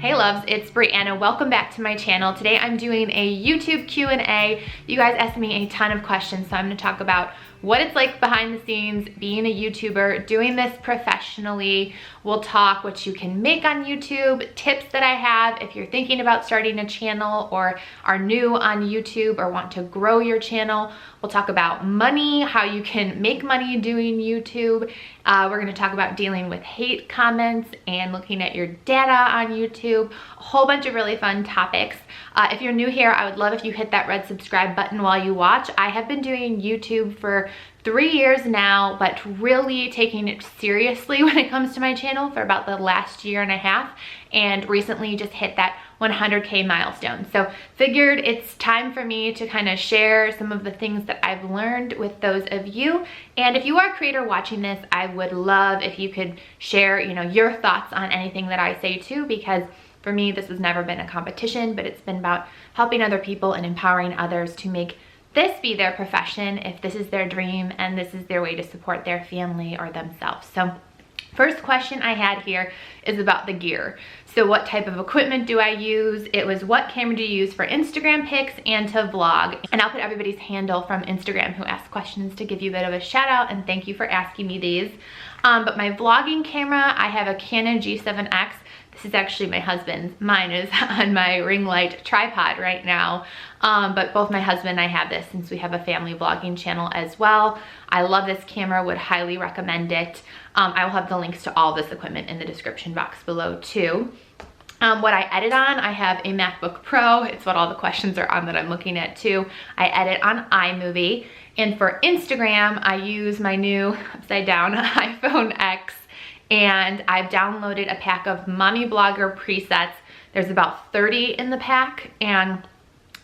Hey loves, it's Brianna. Welcome back to my channel. Today I'm doing a YouTube Q&A. You guys asked me a ton of questions, so I'm going to talk about what it's like behind the scenes, being a YouTuber, doing this professionally. We'll talk what you can make on YouTube, tips that I have if you're thinking about starting a channel or are new on YouTube or want to grow your channel. We'll talk about money, how you can make money doing YouTube. We're going to talk about dealing with hate comments and looking at your data on YouTube. A whole bunch of really fun topics. If you're new here, I would love if you hit that red subscribe button while you watch. I have been doing YouTube for 3 years now, but really taking it seriously when it comes to my channel for about the last year and a half, and recently just hit that 100K milestone. So figured it's time for me to kind of share some of the things that I've learned with those of you. And if you are a creator watching this, I would love if you could share, your thoughts on anything that I say too, because for me, this has never been a competition, but it's been about helping other people and empowering others to make this be their profession if this is their dream and this is their way to support their family or themselves. So first question I had here is about the gear. So what type of equipment do I use? It was what camera do you use for Instagram pics and to vlog? And I'll put everybody's handle from Instagram who asked questions to give you a bit of a shout out, and thank you for asking me these. But my vlogging camera, I have a Canon G7X. This is actually my husband's. Mine is on my ring light tripod right now. But both my husband and I have this since we have a family vlogging channel as well. I love this camera, would highly recommend it. I will have the links to all this equipment in the description box below too. What I edit on, I have a MacBook Pro. It's what all the questions are on that I'm looking at too. I edit on iMovie. And for Instagram, I use my new upside down iPhone X. And I've downloaded a pack of mommy blogger presets. There's about 30 in the pack, and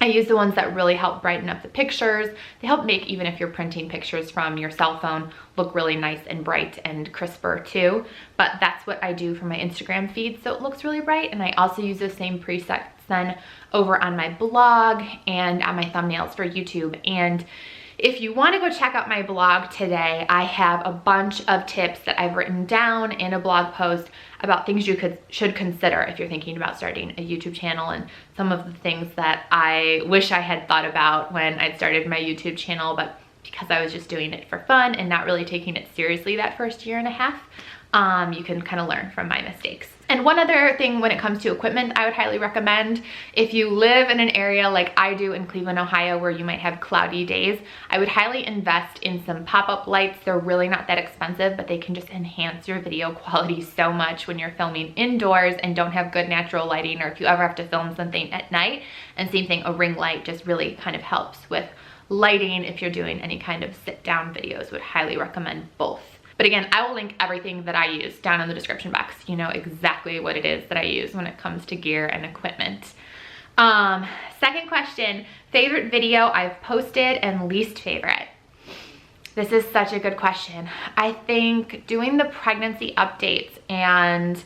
I use the ones that really help brighten up the pictures. They help make, even if you're printing pictures from your cell phone, look really nice and bright and crisper too. But that's what I do for my Instagram feed, so it looks really bright. And I also use the same presets then over on my blog and on my thumbnails for YouTube. And if you want to go check out my blog today, I have a bunch of tips that I've written down in a blog post about things you should consider if you're thinking about starting a YouTube channel, and some of the things that I wish I had thought about when I started my YouTube channel, but because I was just doing it for fun and not really taking it seriously that first year and a half, you can kind of learn from my mistakes. And one other thing when it comes to equipment, I would highly recommend, if you live in an area like I do in Cleveland, Ohio, where you might have cloudy days, I would highly invest in some pop-up lights. They're really not that expensive, but they can just enhance your video quality so much when you're filming indoors and don't have good natural lighting, or if you ever have to film something at night. And same thing, a ring light just really kind of helps with lighting if you're doing any kind of sit-down videos. Would highly recommend both. But again, I will link everything that I use down in the description box. You know exactly what it is that I use when it comes to gear and equipment. Second question, favorite video I've posted and least favorite. This is such a good question. I think doing the pregnancy updates and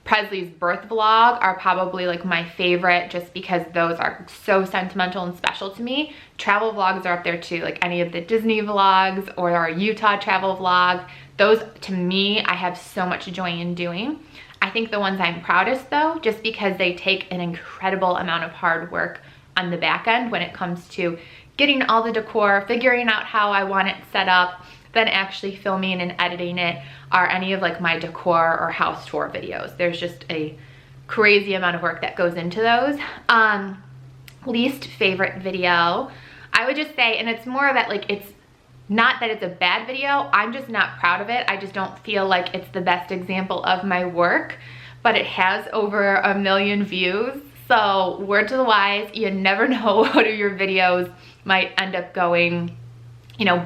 Presley's birth vlog are probably like my favorite, just because those are so sentimental and special to me. Travel vlogs are up there too, like any of the Disney vlogs or our Utah travel vlog. Those, to me, I have so much joy in doing. I think the ones I'm proudest though, just because they take an incredible amount of hard work on the back end when it comes to getting all the decor, figuring out how I want it set up, then actually filming and editing it, are any of like my decor or house tour videos. There's just a crazy amount of work that goes into those. Least favorite video, I would just say, and it's more of that, like, it's not that it's a bad video, I'm just not proud of it. I just don't feel like it's the best example of my work, but it has over 1 million views. So word to the wise, you never know what of your videos might end up going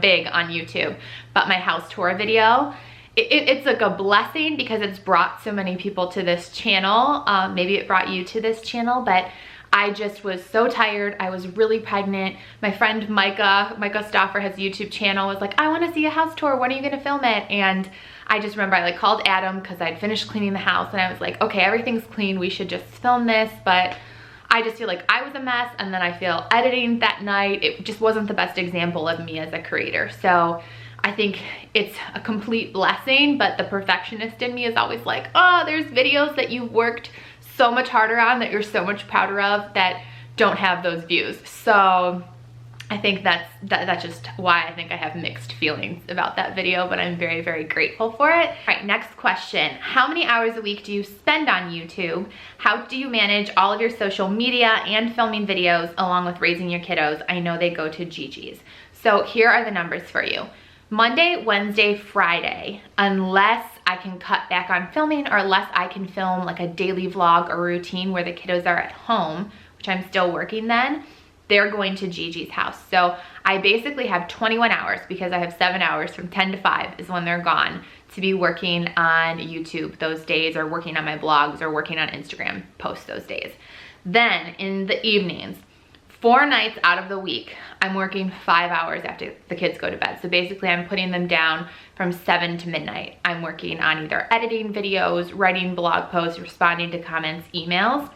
big on YouTube. But my house tour video, it's like a blessing because it's brought so many people to this channel. Maybe it brought you to this channel, but I just was so tired. I was really pregnant. My friend Micah Stauffer has a YouTube channel, was like, I want to see a house tour. When are you going to film it? And I just remember I called Adam because I'd finished cleaning the house, and I was like, okay, everything's clean. We should just film this. But I just feel like I was a mess, and then I feel editing that night, it just wasn't the best example of me as a creator. So I think it's a complete blessing, but the perfectionist in me is always like, oh, there's videos that you've worked so much harder on, that you're so much prouder of, that don't have those views. So I think that's just why I think I have mixed feelings about that video, but I'm very, very grateful for it. All right, next question. How many hours a week do you spend on YouTube? How do you manage all of your social media and filming videos along with raising your kiddos? I know they go to Gigi's. So here are the numbers for you. Monday, Wednesday, Friday, unless I can cut back on filming or unless I can film like a daily vlog or routine where the kiddos are at home, which I'm still working then, they're going to Gigi's house. So I basically have 21 hours because I have 7 hours from 10 to 5 is when they're gone to be working on YouTube those days, or working on my blogs, or working on Instagram posts those days. Then in the evenings, 4 nights out of the week, I'm working 5 hours after the kids go to bed. So basically I'm putting them down from 7 to midnight. I'm working on either editing videos, writing blog posts, responding to comments, emails,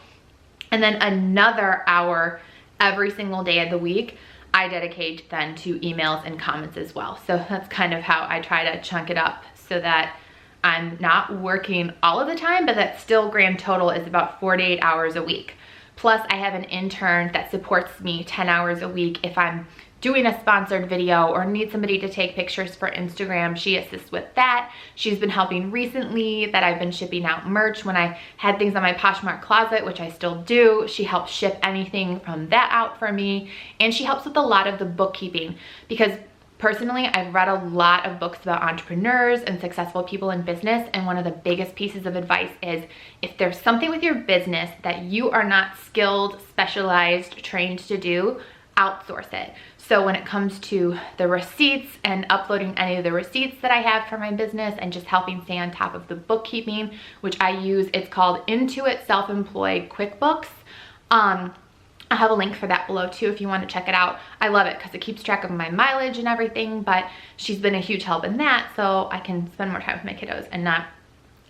and then another hour every single day of the week I dedicate then to emails and comments as well. So that's kind of how I try to chunk it up so that I'm not working all of the time, but that still grand total is about 48 hours a week. Plus I have an intern that supports me 10 hours a week if I'm doing a sponsored video or need somebody to take pictures for Instagram. She assists with that. She's been helping recently that I've been shipping out merch when I had things on my Poshmark closet, which I still do. She helps ship anything from that out for me. And she helps with a lot of the bookkeeping, because personally, I've read a lot of books about entrepreneurs and successful people in business, and one of the biggest pieces of advice is if there's something with your business that you are not skilled, specialized, trained to do, outsource it. So when it comes to the receipts and uploading any of the receipts that I have for my business and just helping stay on top of the bookkeeping, which I use, it's called Intuit Self-Employed QuickBooks. I have a link for that below too if you want to check it out. I love it because it keeps track of my mileage and everything, but she's been a huge help in that, so I can spend more time with my kiddos and not,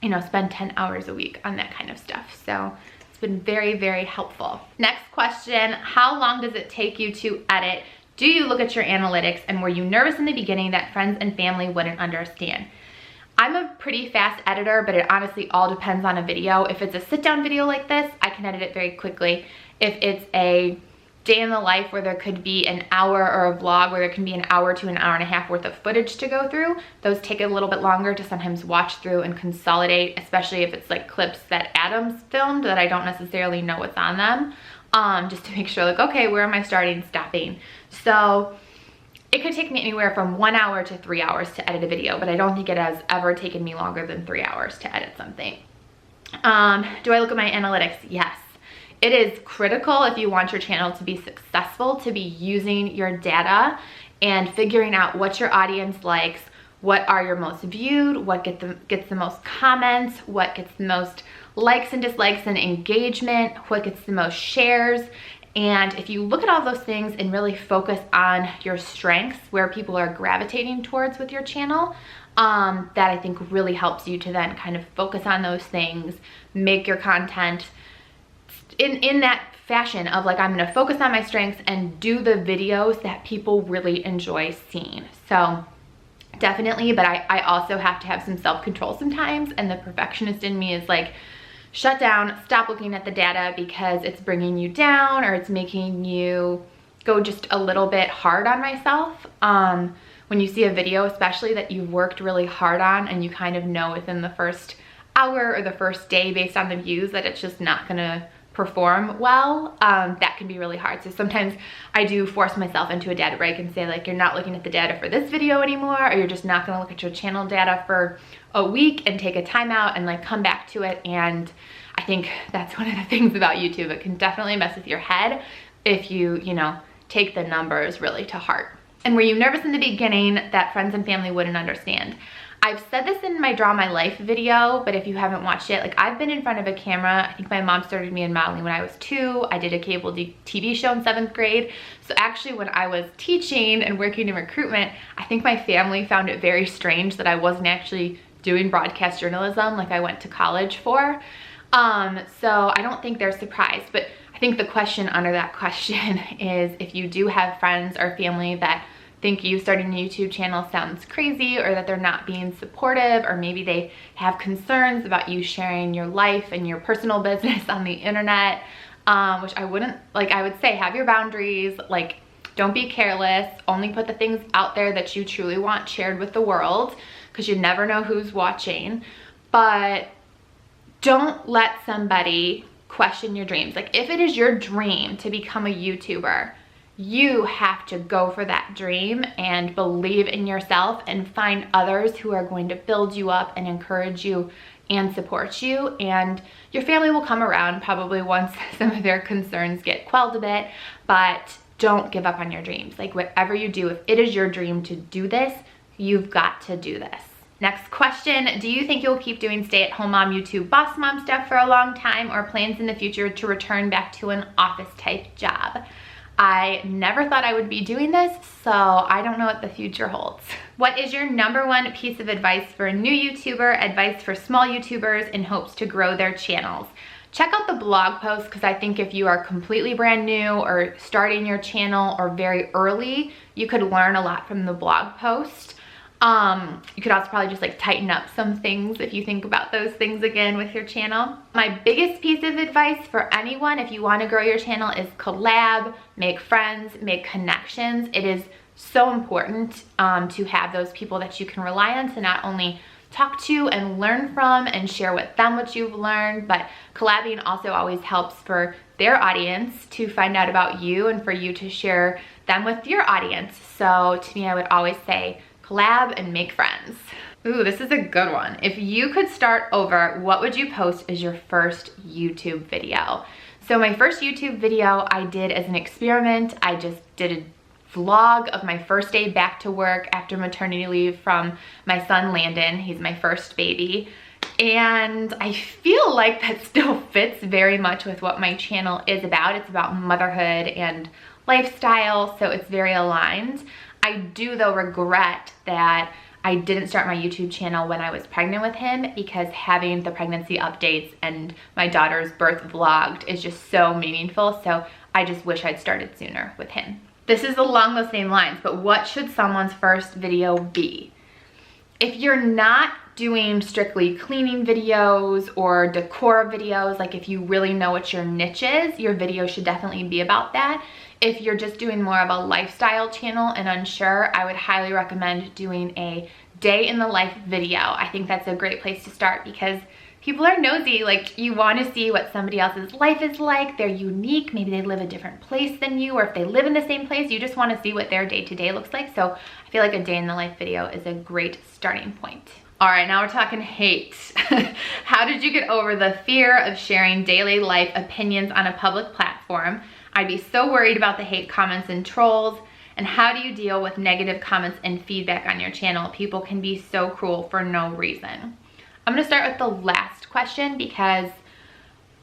you know, spend 10 hours a week on that kind of stuff. So it's been very, very helpful. Next question, how long does it take you to edit? Do you look at your analytics, and were you nervous in the beginning that friends and family wouldn't understand? I'm a pretty fast editor, but it honestly all depends on a video. If it's a sit-down video like this, I can edit it very quickly. If it's a day in the life where there could be an hour, or a vlog where there can be an hour to an hour and a half worth of footage to go through, those take a little bit longer to sometimes watch through and consolidate, especially if it's like clips that Adam's filmed that I don't necessarily know what's on them, just to make sure like, okay, where am I starting, stopping? So it could take me anywhere from 1 hour to 3 hours to edit a video, but I don't think it has ever taken me longer than 3 hours to edit something. Do I look at my analytics? Yes. It is critical if you want your channel to be successful to be using your data and figuring out what your audience likes, what are your most viewed, what gets the most comments, what gets the most likes and dislikes and engagement, what gets the most shares. And if you look at all those things and really focus on your strengths, where people are gravitating towards with your channel, that I think really helps you to then kind of focus on those things, make your content in that fashion of like, I'm gonna focus on my strengths and do the videos that people really enjoy seeing. So definitely, but I also have to have some self-control sometimes, and the perfectionist in me is like, shut down, stop looking at the data because it's bringing you down or it's making you go just a little bit hard on myself. When you see a video, especially that you've worked really hard on and you kind of know within the first hour or the first day based on the views that it's just not gonna perform well, that can be really hard. So sometimes I do force myself into a data break and say like, you're not looking at the data for this video anymore, or you're just not gonna look at your channel data for a week and take a timeout and like come back to it. And I think that's one of the things about YouTube. It can definitely mess with your head if you know, take the numbers really to heart. And were you nervous in the beginning that friends and family wouldn't understand? I've said this in my Draw My Life video, but if you haven't watched it, like I've been in front of a camera. I think my mom started me in modeling when I was 2. I did a cable TV show in 7th grade. So actually when I was teaching and working in recruitment, I think my family found it very strange that I wasn't actually doing broadcast journalism like I went to college for. So I don't think they're surprised, but I think the question under that question is if you do have friends or family that think you starting a YouTube channel sounds crazy, or that they're not being supportive, or maybe they have concerns about you sharing your life and your personal business on the internet, which I wouldn't, like, I would say have your boundaries, like, don't be careless, only put the things out there that you truly want shared with the world, because you never know who's watching. But don't let somebody question your dreams. Like, if it is your dream to become a YouTuber, you have to go for that dream and believe in yourself and find others who are going to build you up and encourage you and support you. And your family will come around probably once some of their concerns get quelled a bit, but don't give up on your dreams. Like, whatever you do, if it is your dream to do this, you've got to do this. Next question, do you think you'll keep doing stay-at-home mom, YouTube, boss mom stuff for a long time, or plans in the future to return back to an office type job? I never thought I would be doing this, so I don't know what the future holds. What is your #1 piece of advice for a new YouTuber, advice for small YouTubers in hopes to grow their channels? Check out the blog post, because I think if you are completely brand new or starting your channel or very early, you could learn a lot from the blog post. You could also probably just like tighten up some things if you think about those things again with your channel. My biggest piece of advice for anyone, if you want to grow your channel, is collab, make friends, make connections. It is so important to have those people that you can rely on to not only talk to and learn from and share with them what you've learned, but collabing also always helps for their audience to find out about you and for you to share them with your audience. So to me, I would always say collab and make friends. Ooh, this is a good one. If you could start over, what would you post as your first YouTube video? So my first YouTube video I did as an experiment. I just did a vlog of my first day back to work after maternity leave from my son Landon. He's my first baby. And I feel like that still fits very much with what my channel is about. It's about motherhood and lifestyle, so it's very aligned. I do though regret that I didn't start my YouTube channel when I was pregnant with him, because having the pregnancy updates and my daughter's birth vlogged is just so meaningful. So I just wish I'd started sooner with him. This is along the same lines, but what should someone's first video be? If you're not doing strictly cleaning videos or decor videos, like if you really know what your niche is, your video should definitely be about that. If you're just doing more of a lifestyle channel and unsure, I would highly recommend doing a day in the life video. I think that's a great place to start, because people are nosy. Like, you want to see what somebody else's life is like. They're unique. Maybe they live a different place than you, or if they live in the same place, you just want to see what their day-to-day looks like. So I feel like a day in the life video is a great starting point. All right, now we're talking hate. How did you get over the fear of sharing daily life opinions on a public platform? I'd be so worried about the hate comments and trolls. And how do you deal with negative comments and feedback on your channel? People can be so cruel for no reason. I'm gonna start with the last question, because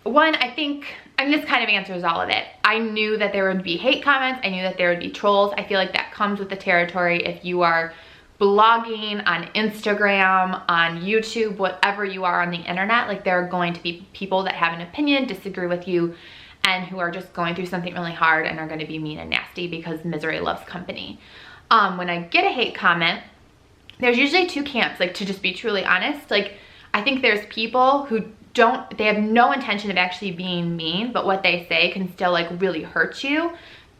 one, I think, this kind of answers all of it. I knew that there would be hate comments. I knew that there would be trolls. I feel like that comes with the territory. If you are blogging on Instagram, on YouTube, whatever you are on the internet, like, there are going to be people that have an opinion, disagree with you, and who are just going through something really hard and are going to be mean and nasty, because misery loves company. When I get a hate comment, there's usually two camps, like, to just be truly honest. Like, I think there's people who they have no intention of actually being mean, but what they say can still like really hurt you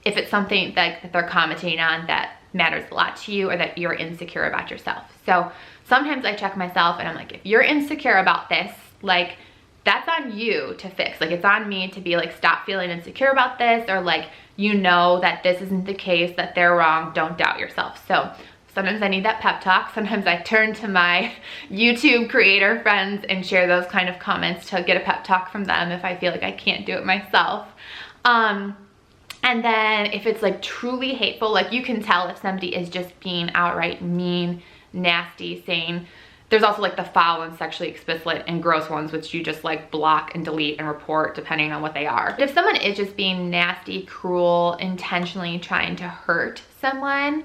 if it's something that they're commenting on that matters a lot to you, or that you're insecure about yourself. So sometimes I check myself and I'm like, if you're insecure about this, like, that's on you to fix. Like, it's on me to be like, stop feeling insecure about this, or like, you know that this isn't the case, that they're wrong, don't doubt yourself. So sometimes I need that pep talk. Sometimes I turn to my YouTube creator friends and share those kind of comments to get a pep talk from them if I feel like I can't do it myself. And then if it's like truly hateful, like, you can tell if somebody is just being outright mean, nasty, saying, there's also like the foul and sexually explicit and gross ones, which you just like block and delete and report depending on what they are. If someone is just being nasty, cruel, intentionally trying to hurt someone,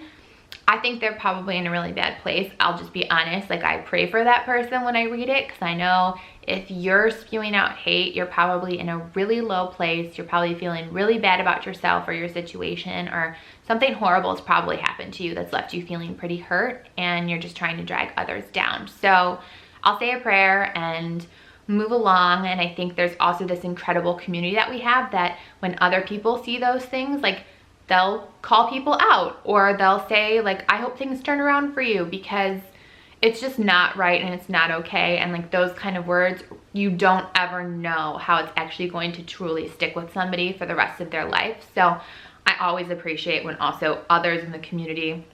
I think they're probably in a really bad place. I'll just be honest. Like, I pray for that person when I read it, because I know if you're spewing out hate, you're probably in a really low place. You're probably feeling really bad about yourself or your situation, or something horrible has probably happened to you that's left you feeling pretty hurt, and you're just trying to drag others down. So I'll say a prayer and move along. And I think there's also this incredible community that we have, that when other people see those things, like, they'll call people out, or they'll say, like, I hope things turn around for you, because it's just not right and it's not okay. And like, those kind of words, you don't ever know how it's actually going to truly stick with somebody for the rest of their life. So I always appreciate when also others in the community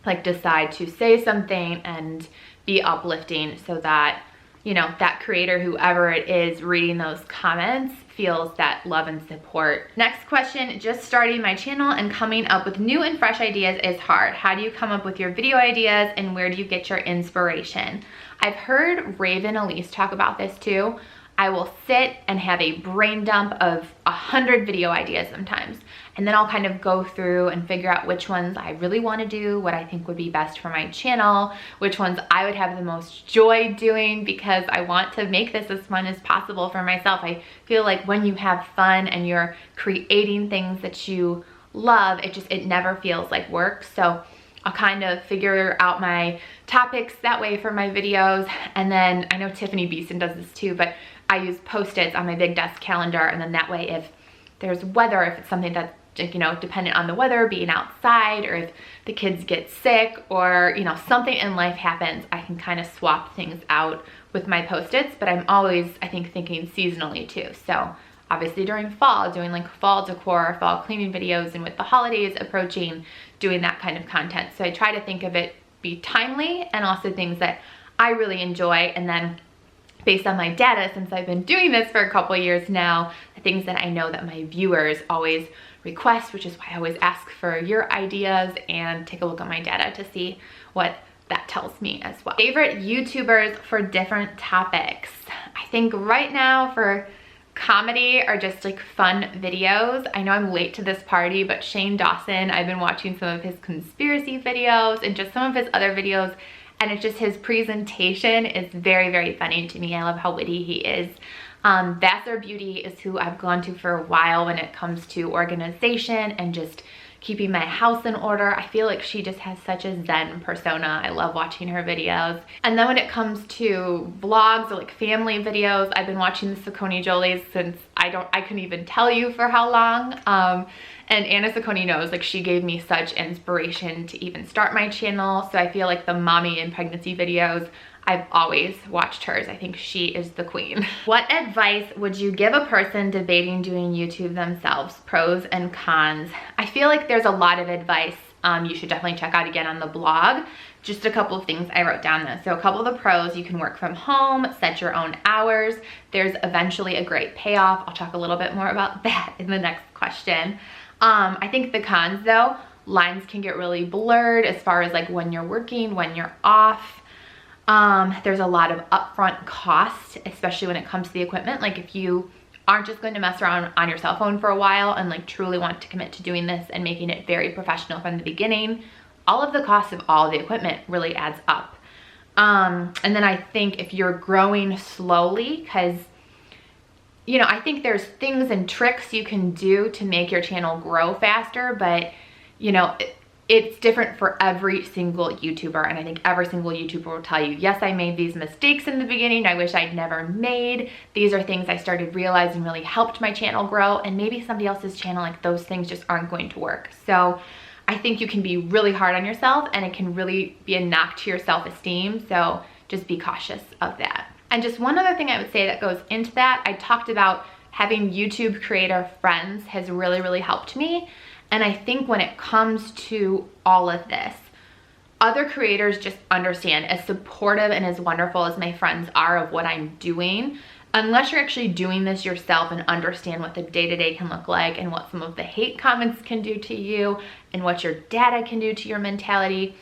like decide to say something and be uplifting, so that, you know, that creator, whoever it is reading those comments, feels that love and support. Next question: just starting my channel and coming up with new and fresh ideas is hard. How do you come up with your video ideas, and where do you get your inspiration? I've heard Raven Elise talk about this too. I will sit and have a brain dump of 100 video ideas sometimes. And then I'll kind of go through and figure out which ones I really want to do, what I think would be best for my channel, which ones I would have the most joy doing, because I want to make this as fun as possible for myself. I feel like when you have fun and you're creating things that you love, it never feels like work. So I'll kind of figure out my topics that way for my videos. And then I know Tiffany Beeson does this too, but I use Post-its on my big desk calendar, and then that way, if there's weather, if it's something that's, you know, dependent on the weather, being outside, or if the kids get sick, or, you know, something in life happens, I can kind of swap things out with my Post-its. But I'm always, I think, thinking seasonally too. So obviously during fall, doing like fall decor, fall cleaning videos, and with the holidays approaching, doing that kind of content. So I try to think of it be timely, and also things that I really enjoy. And then based on my data, since I've been doing this for a couple of years now, the things that I know that my viewers always request, which is why I always ask for your ideas and take a look at my data to see what that tells me as well. Favorite YouTubers for different topics. I think right now for comedy are just like fun videos. I know I'm late to this party, but Shane Dawson, I've been watching some of his conspiracy videos and just some of his other videos, and it's just his presentation is very, very funny to me. I love how witty he is. Vassar Beauty is who I've gone to for a while when it comes to organization and just keeping my house in order. I feel like she just has such a zen persona. I love watching her videos. And then when it comes to vlogs or like family videos, I've been watching the Saccone Jolies since I couldn't even tell you for how long. And Anna Saccone knows, like, she gave me such inspiration to even start my channel. So I feel like the mommy and pregnancy videos, I've always watched hers. I think she is the queen. What advice would you give a person debating doing YouTube themselves? Pros and cons. I feel like there's a lot of advice you should definitely check out again on the blog. Just a couple of things I wrote down though. So a couple of the pros: you can work from home, set your own hours. There's eventually a great payoff. I'll talk a little bit more about that in the next question. I think the cons though, lines can get really blurred as far as like when you're working, when you're off. There's a lot of upfront cost, especially when it comes to the equipment. Like, if you aren't just going to mess around on your cell phone for a while and like truly want to commit to doing this and making it very professional from the beginning, all of the costs of all of the equipment really adds up. And then I think if you're growing slowly, because, you know, I think there's things and tricks you can do to make your channel grow faster, but, you know, it's different for every single YouTuber. And I think every single YouTuber will tell you, yes, I made these mistakes in the beginning I wish I'd never made. These are things I started realizing really helped my channel grow, and maybe somebody else's channel, like, those things just aren't going to work. So I think you can be really hard on yourself, and it can really be a knock to your self-esteem. So just be cautious of that. And just one other thing I would say that goes into that, I talked about having YouTube creator friends has really, really helped me. And I think when it comes to all of this, other creators just understand, as supportive and as wonderful as my friends are of what I'm doing, unless you're actually doing this yourself and understand what the day-to-day can look like and what some of the hate comments can do to you and what your data can do to your mentality,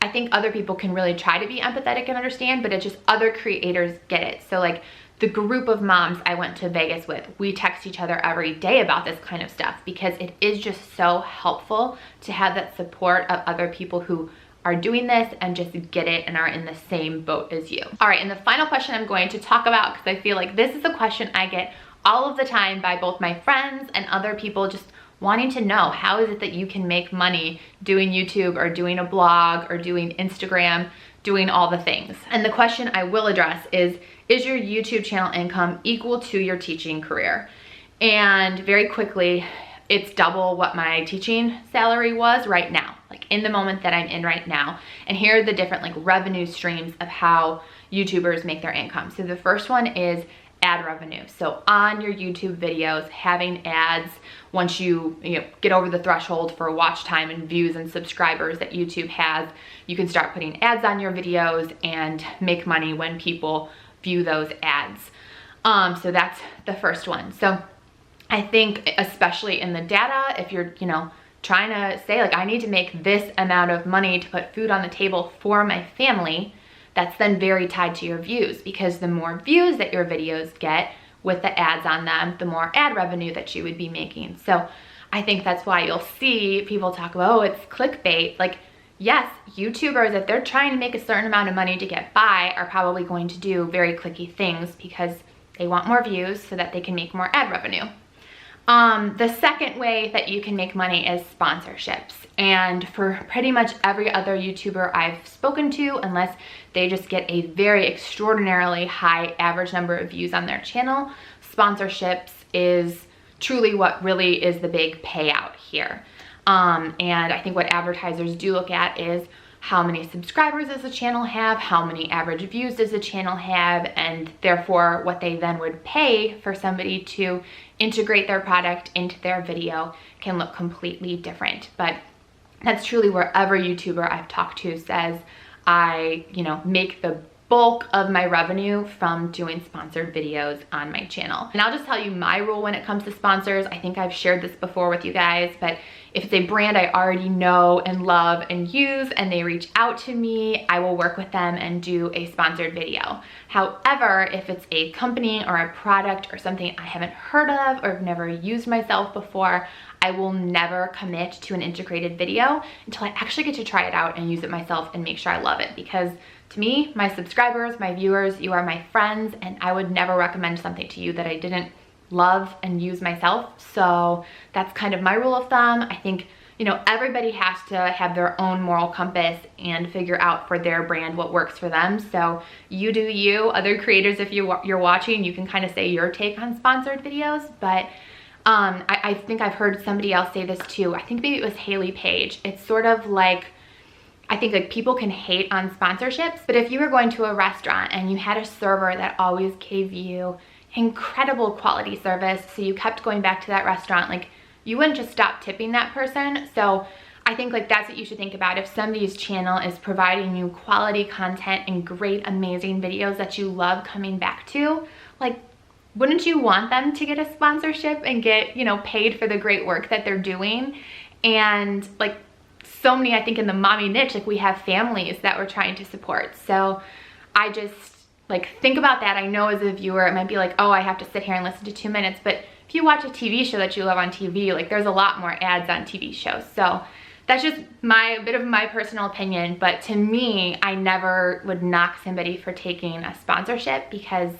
I think other people can really try to be empathetic and understand, but it's just other creators get it. So like, the group of moms I went to Vegas with, we text each other every day about this kind of stuff because it is just so helpful to have that support of other people who are doing this and just get it and are in the same boat as you. All right, and the final question I'm going to talk about, because I feel like this is a question I get all of the time by both my friends and other people just wanting to know, how is it that you can make money doing YouTube or doing a blog or doing Instagram, doing all the things? And the question I will address is your YouTube channel income equal to your teaching career? And very quickly, it's double what my teaching salary was right now, like in the moment that I'm in right now. And here are the different like revenue streams of how YouTubers make their income. So the first one is ad revenue. So on your YouTube videos, having ads, once you get over the threshold for watch time and views and subscribers that YouTube has, you can start putting ads on your videos and make money when people view those ads. So that's the first one. So I think especially in the data, if you're, trying to say like, I need to make this amount of money to put food on the table for my family, that's then very tied to your views, because the more views that your videos get with the ads on them, the more ad revenue that you would be making. So I think that's why you'll see people talk about, oh, it's clickbait. Like, yes, YouTubers, if they're trying to make a certain amount of money to get by, are probably going to do very clicky things because they want more views so that they can make more ad revenue. The second way that you can make money is sponsorships. And for pretty much every other YouTuber I've spoken to, unless they just get a very extraordinarily high average number of views on their channel, sponsorships is truly what really is the big payout here. And I think what advertisers do look at is how many subscribers does the channel have, how many average views does the channel have, and therefore what they then would pay for somebody to integrate their product into their video can look completely different. But that's truly where every YouTuber I've talked to says, I, make the bulk of my revenue from doing sponsored videos on my channel. And I'll just tell you my rule when it comes to sponsors. I think I've shared this before with you guys, but if it's a brand I already know and love and use and they reach out to me, I will work with them and do a sponsored video. However, if it's a company or a product or something I haven't heard of or have never used myself before, I will never commit to an integrated video until I actually get to try it out and use it myself and make sure I love it. Because to me, my subscribers, my viewers, you are my friends, and I would never recommend something to you that I didn't love and use myself. So that's kind of my rule of thumb. I think, everybody has to have their own moral compass and figure out for their brand what works for them. So you do you. Other creators, if you're watching, you can kind of say your take on sponsored videos. But I think I've heard somebody else say this too. I think maybe it was Haley Page. It's sort of like, I think like people can hate on sponsorships, but if you were going to a restaurant and you had a server that always gave you incredible quality service, so you kept going back to that restaurant, like you wouldn't just stop tipping that person. So I think like that's what you should think about. If somebody's channel is providing you quality content and great, amazing videos that you love coming back to, like, wouldn't you want them to get a sponsorship and get, paid for the great work that they're doing? And like so many, I think in the mommy niche, like we have families that we're trying to support. So I just like think about that. I know as a viewer, it might be like, oh, I have to sit here and listen to 2 minutes. But if you watch a TV show that you love on TV, like there's a lot more ads on TV shows. So that's just a bit of my personal opinion. But to me, I never would knock somebody for taking a sponsorship, because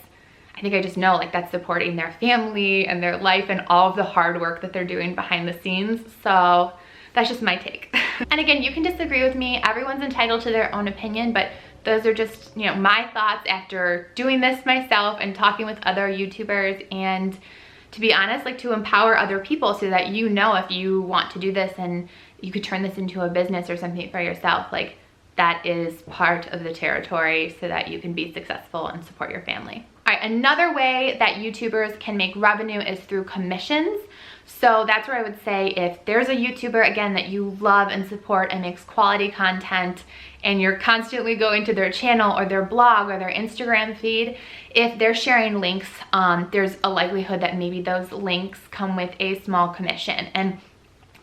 I think I just know like that's supporting their family and their life and all of the hard work that they're doing behind the scenes. So that's just my take. And again, you can disagree with me. Everyone's entitled to their own opinion, but those are just, my thoughts after doing this myself and talking with other YouTubers, and to be honest, like to empower other people so that if you want to do this and you could turn this into a business or something for yourself, like that is part of the territory so that you can be successful and support your family. All right, another way that YouTubers can make revenue is through commissions. So that's where I would say if there's a YouTuber, again, that you love and support and makes quality content, and you're constantly going to their channel or their blog or their Instagram feed, if they're sharing links, there's a likelihood that maybe those links come with a small commission. And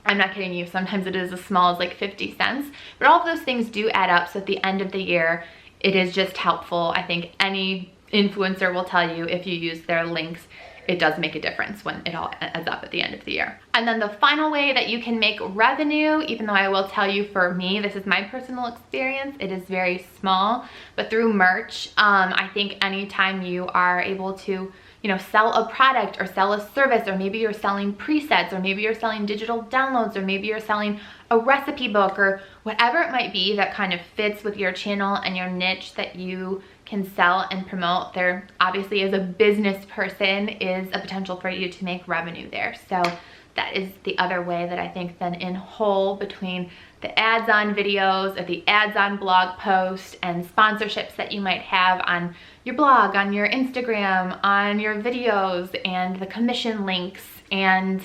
I'm not kidding you, sometimes it is as small as like 50 cents, but all of those things do add up. So at the end of the year, it is just helpful. I think any influencer will tell you if you use their links, it does make a difference when it all adds up at the end of the year. And then the final way that you can make revenue, even though I will tell you for me, this is my personal experience, it is very small, but through merch, I think anytime you are able to, you know, sell a product or sell a service, or maybe you're selling presets, or maybe you're selling digital downloads, or maybe you're selling a recipe book, or whatever it might be that kind of fits with your channel and your niche that you can sell and promote, there obviously as a business person is a potential for you to make revenue there. So that is the other way that I think then in whole, between the ads on videos or the ads on blog posts and sponsorships that you might have on your blog, on your Instagram, on your videos, and the commission links, and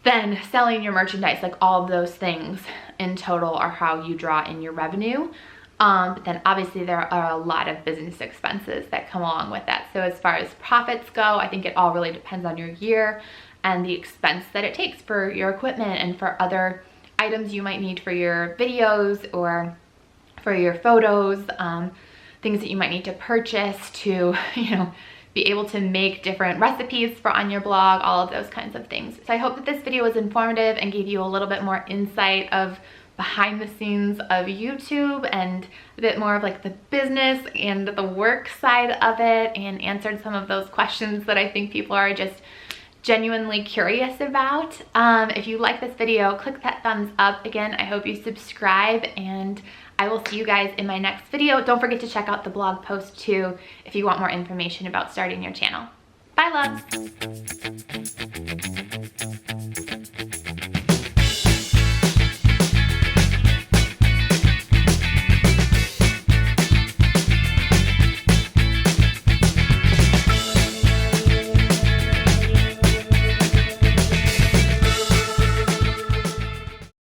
then selling your merchandise, like all of those things in total are how you draw in your revenue. But then obviously there are a lot of business expenses that come along with that. So as far as profits go, I think it all really depends on your year and the expense that it takes for your equipment and for other items you might need for your videos or for your photos, things that you might need to purchase to, you know, be able to make different recipes for on your blog, all of those kinds of things. So I hope that this video was informative and gave you a little bit more insight of behind the scenes of YouTube and a bit more of like the business and the work side of it, and answered some of those questions that I think people are just genuinely curious about. If you like this video, click that thumbs up. Again, I hope you subscribe, and I will see you guys in my next video. Don't forget to check out the blog post too if you want more information about starting your channel. Bye, loves.